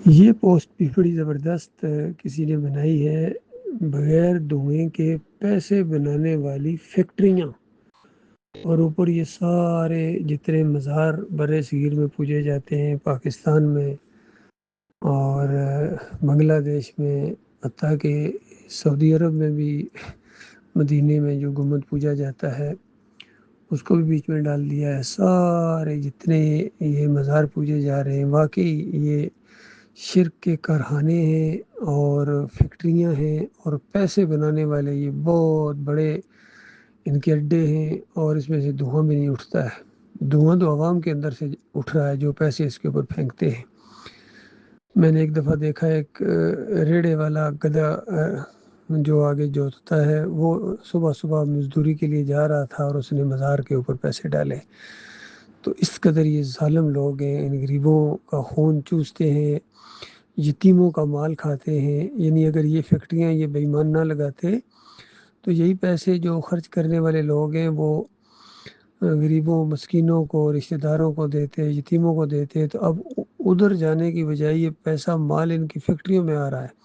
یہ پوسٹ بھی بڑی زبردست کسی نے بنائی ہے۔ بغیر دھوئیں کے پیسے بنانے والی فیکٹریاں، اور اوپر یہ سارے جتنے مزار بر صغیر میں پوجے جاتے ہیں، پاکستان میں اور بنگلہ دیش میں، حتیٰ کہ سعودی عرب میں بھی مدینے میں جو گنبد پوجا جاتا ہے اس کو بھی بیچ میں ڈال دیا ہے۔ سارے جتنے یہ مزار پوجے جا رہے ہیں، واقعی یہ شرک کے کارخانے ہیں اور فیکٹریاں ہیں، اور پیسے بنانے والے یہ بہت بڑے ان کے اڈے ہیں، اور اس میں سے دھواں بھی نہیں اٹھتا ہے۔ دھواں تو عوام کے اندر سے اٹھ رہا ہے جو پیسے اس کے اوپر پھینکتے ہیں۔ میں نے ایک دفعہ دیکھا ایک ریڑے والا گدھا جو آگے جوتتا ہے، وہ صبح صبح مزدوری کے لیے جا رہا تھا اور اس نے مزار کے اوپر پیسے ڈالے۔ تو اس قدر یہ ظالم لوگ ہیں، ان غریبوں کا خون چوستے ہیں، یتیموں کا مال کھاتے ہیں۔ یعنی اگر یہ فیکٹریاں یہ بے ایمان نہ لگاتے تو یہی پیسے جو خرچ کرنے والے لوگ ہیں وہ غریبوں، مسکینوں کو، رشتہ داروں کو دیتے، یتیموں کو دیتے، تو اب ادھر جانے کی بجائے یہ پیسہ مال ان کی فیکٹریوں میں آ رہا ہے۔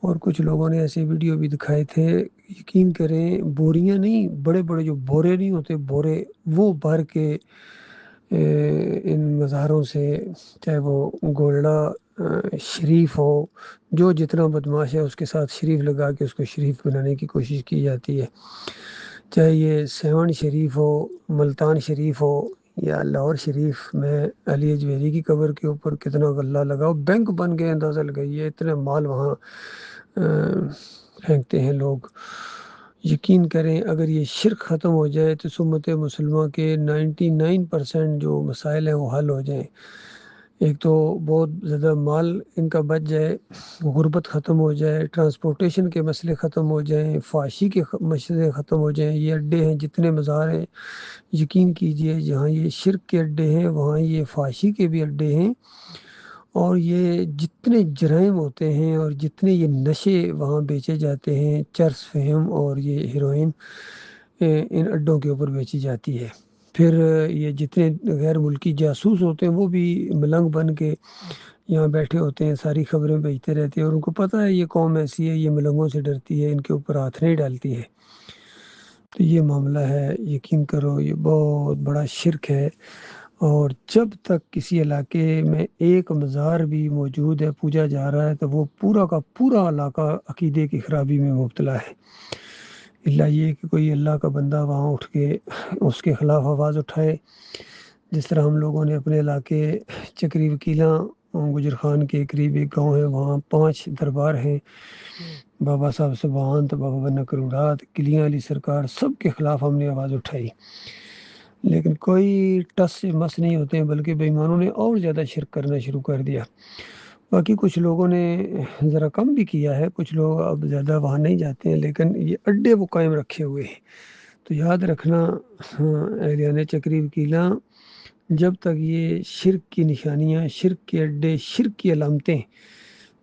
اور کچھ لوگوں نے ایسے ویڈیو بھی دکھائے تھے، یقین کریں بوریاں نہیں، بڑے بڑے جو بورے نہیں ہوتے، بورے وہ بھر کے ان مزاروں سے، چاہے وہ گولڈا شریف ہو، جو جتنا بدماش ہے اس کے ساتھ شریف لگا کے اس کو شریف بنانے کی کوشش کی جاتی ہے۔ چاہے یہ سیون شریف ہو، ملتان شریف ہو یا لاہور شریف میں علی اجمیری کی قبر کے اوپر کتنا غلہ لگاؤ، بینک بن کے اندازہ لگائیے اتنے مال وہاں پھینکتے ہیں لوگ۔ یقین کریں اگر یہ شرک ختم ہو جائے تو امت مسلمہ کے 99% جو مسائل ہیں وہ حل ہو جائیں۔ ایک تو بہت زیادہ مال ان کا بچ جائے، غربت ختم ہو جائے، ٹرانسپورٹیشن کے مسئلے ختم ہو جائیں، فحاشی کے مسئلے ختم ہو جائیں۔ یہ اڈے ہیں جتنے مزار ہیں، یقین کیجئے جہاں یہ شرک کے اڈے ہیں وہاں یہ فحاشی کے بھی اڈے ہیں، اور یہ جتنے جرائم ہوتے ہیں اور جتنے یہ نشے وہاں بیچے جاتے ہیں، چرس فہم اور یہ ہیروئن ان اڈوں کے اوپر بیچی جاتی ہے۔ پھر یہ جتنے غیر ملکی جاسوس ہوتے ہیں وہ بھی ملنگ بن کے یہاں بیٹھے ہوتے ہیں، ساری خبریں بھیجتے رہتے ہیں، اور ان کو پتہ ہے یہ قوم ایسی ہے، یہ ملنگوں سے ڈرتی ہے، ان کے اوپر ہاتھ نہیں ڈالتی ہے۔ تو یہ معاملہ ہے، یقین کرو یہ بہت بڑا شرک ہے۔ اور جب تک کسی علاقے میں ایک مزار بھی موجود ہے، پوجا جا رہا ہے، تو وہ پورا کا پورا علاقہ عقیدے کی خرابی میں مبتلا ہے۔ اللہ یہ کہ کوئی اللہ کا بندہ وہاں اٹھ کے اس کے خلاف آواز اٹھائے، جس طرح ہم لوگوں نے اپنے علاقے چکری وکیلاں گجر خان کے قریب ایک گاؤں ہے، وہاں 5 دربار ہیں، بابا صاحب سبحانت، بابا بنا کرورات، کلیاں علی سرکار، سب کے خلاف ہم نے آواز اٹھائی، لیکن کوئی ٹس سے مس نہیں ہوتے ہیں، بلکہ بے ایمانوں نے اور زیادہ شرک کرنا شروع کر دیا۔ باقی کچھ لوگوں نے ذرا کم بھی کیا ہے، کچھ لوگ اب زیادہ وہاں نہیں جاتے ہیں، لیکن یہ اڈے وہ قائم رکھے ہوئے ہیں۔ تو یاد رکھنا اہلیان چکری وکیلاں، جب تک یہ شرک کی نشانیاں، شرک کے اڈے، شرک کی علامتیں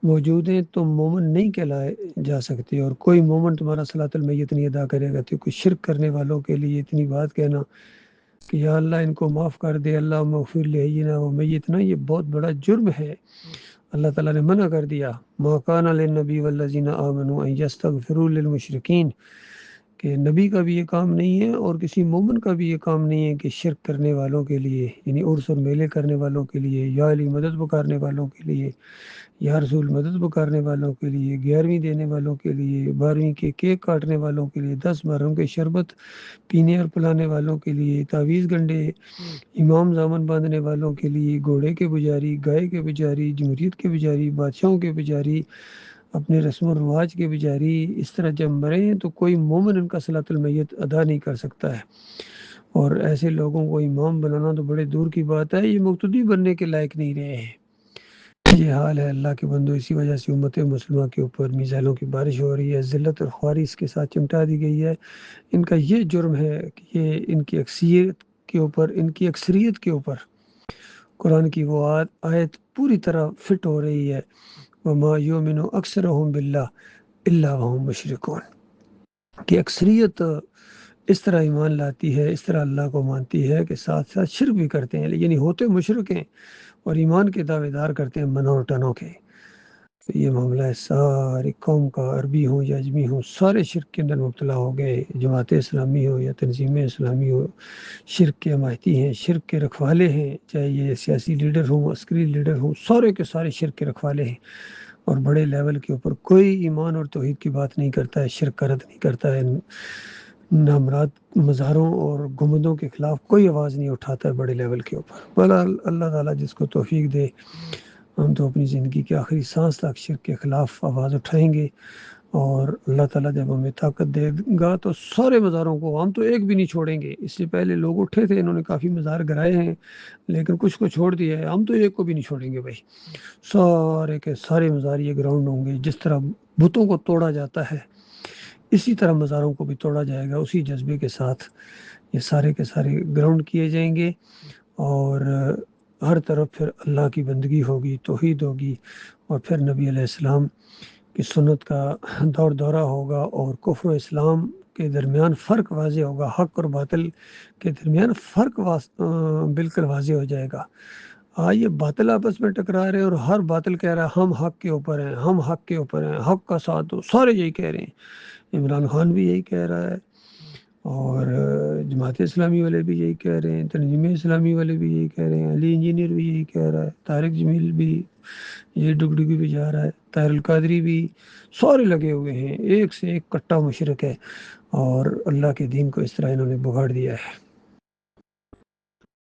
موجود ہیں تو مومن نہیں کہلائے جا سکتے، اور کوئی مومن تمہارا صلاۃ المیت نہیں ادا کرے گا۔ تو کوئی شرک کرنے والوں کے لیے اتنی بات کہنا کہ یا اللہ ان کو معاف کر دے، اللہ مغفر لحینا و میتنا، یہ بہت بڑا جرم ہے۔ اللہ تعالیٰ نے منع کر دیا، ما کان للنبی والذین آمنوا ان یستغفروا للمشرکین، کہ نبی کا بھی یہ کام نہیں ہے اور کسی مومن کا بھی یہ کام نہیں ہے کہ شرک کرنے والوں کے لیے، یعنی عرس اور میلے کرنے والوں کے لیے، یا علی مدد پکارنے والوں کے لیے، یا رسول مدد پکارنے والوں کے لیے، 11ویں دینے والوں کے لیے، 12ویں کے کیک کاٹنے والوں کے لیے، 10 محرم کے شربت پینے اور پلانے والوں کے لیے، تعویذ گنڈے، امام زامن باندھنے والوں کے لیے، گھوڑے کے پجاری، گائے کے پجاری، جمہوریت کے پجاری، بادشاہوں کے پجاری، اپنے رسم و رواج کے پجاری، اس طرح جب مرے ہیں تو کوئی مومن ان کا صلاۃ المیت ادا نہیں کر سکتا ہے، اور ایسے لوگوں کو امام بنانا تو بڑے دور کی بات ہے، یہ مقتدی بننے کے لائق نہیں رہے ہیں۔ یہ حال ہے اللہ کے بندو، اسی وجہ سے امت مسلمہ کے اوپر میزائلوں کی بارش ہو رہی ہے، ذلت اور خواری اس کے ساتھ چمٹا دی گئی ہے۔ ان کا یہ جرم ہے کہ یہ ان کی اکثریت کے اوپر قرآن کی وہ آیت پوری طرح فٹ ہو رہی ہے، وما یؤمن اکثرهم باللہ الا وهم مشرکون، کہ اکثریت اس طرح ایمان لاتی ہے، اس طرح اللہ کو مانتی ہے کہ ساتھ ساتھ شرک بھی کرتے ہیں، یعنی ہوتے مشرک ہیں اور ایمان کے دعوے دار کرتے ہیں منوں اور ٹنوں کے. تو یہ معاملہ ہے ساری قوم کا، عربی ہوں یا اجمی ہوں، سارے شرک کے اندر مبتلا ہو گئے. جماعت اسلامی ہو یا تنظیم اسلامی ہو، شرک کے حمایتی ہیں، شرک کے رکھوالے ہیں. چاہے یہ سیاسی لیڈر ہوں، عسکری لیڈر ہوں، سارے کے سارے شرک کے رکھوالے ہیں. اور بڑے لیول کے اوپر کوئی ایمان اور توحید کی بات نہیں کرتا ہے، شرک کا رد نہیں کرتا ہے. نامراد مزاروں اور گنبدوں کے خلاف کوئی آواز نہیں اٹھاتا ہے بڑے لیول کے اوپر. بھلا اللہ تعالیٰ جس کو توفیق دے، ہم تو اپنی زندگی کے آخری سانس تک شرک کے خلاف آواز اٹھائیں گے. اور اللہ تعالیٰ جب ہمیں طاقت دے گا تو سارے مزاروں کو، ہم تو ایک بھی نہیں چھوڑیں گے. اس سے پہلے لوگ اٹھے تھے، انہوں نے کافی مزار گرائے ہیں، لیکن کچھ کو چھوڑ دیا ہے. ہم تو ایک کو بھی نہیں چھوڑیں گے بھائی. سارے کے سارے مزار یہ گراؤنڈ ہوں گے. جس طرح بتوں کو توڑا جاتا ہے، اسی طرح مزاروں کو بھی توڑا جائے گا. اسی جذبے کے ساتھ یہ سارے کے سارے گراؤنڈ کیے جائیں گے. اور ہر طرف پھر اللہ کی بندگی ہوگی، توحید ہوگی، اور پھر نبی علیہ السلام کی سنت کا دور دورہ ہوگا. اور کفر و اسلام کے درمیان فرق واضح ہوگا، حق اور باطل کے درمیان فرق بالکل واضح ہو جائے گا. یہ باطل آپس میں ٹکرا رہے ہیں اور ہر باطل کہہ رہا ہے ہم حق کے اوپر ہیں، ہم حق کے اوپر ہیں، حق کا ساتھ دو. سارے یہی کہہ رہے ہیں. عمران خان بھی یہی کہہ رہا ہے، اور جماعت اسلامی والے بھی یہی کہہ رہے ہیں، تنظیم اسلامی والے بھی یہی کہہ رہے ہیں، علی انجینئر بھی یہی کہہ رہا ہے، طارق جمیل بھی یہ ڈگڈگی بھی جا رہا ہے، طاہر القادری بھی. سارے لگے ہوئے ہیں، ایک سے ایک کٹا مشرک ہے. اور اللہ کے دین کو اس طرح انہوں نے بگاڑ دیا ہے.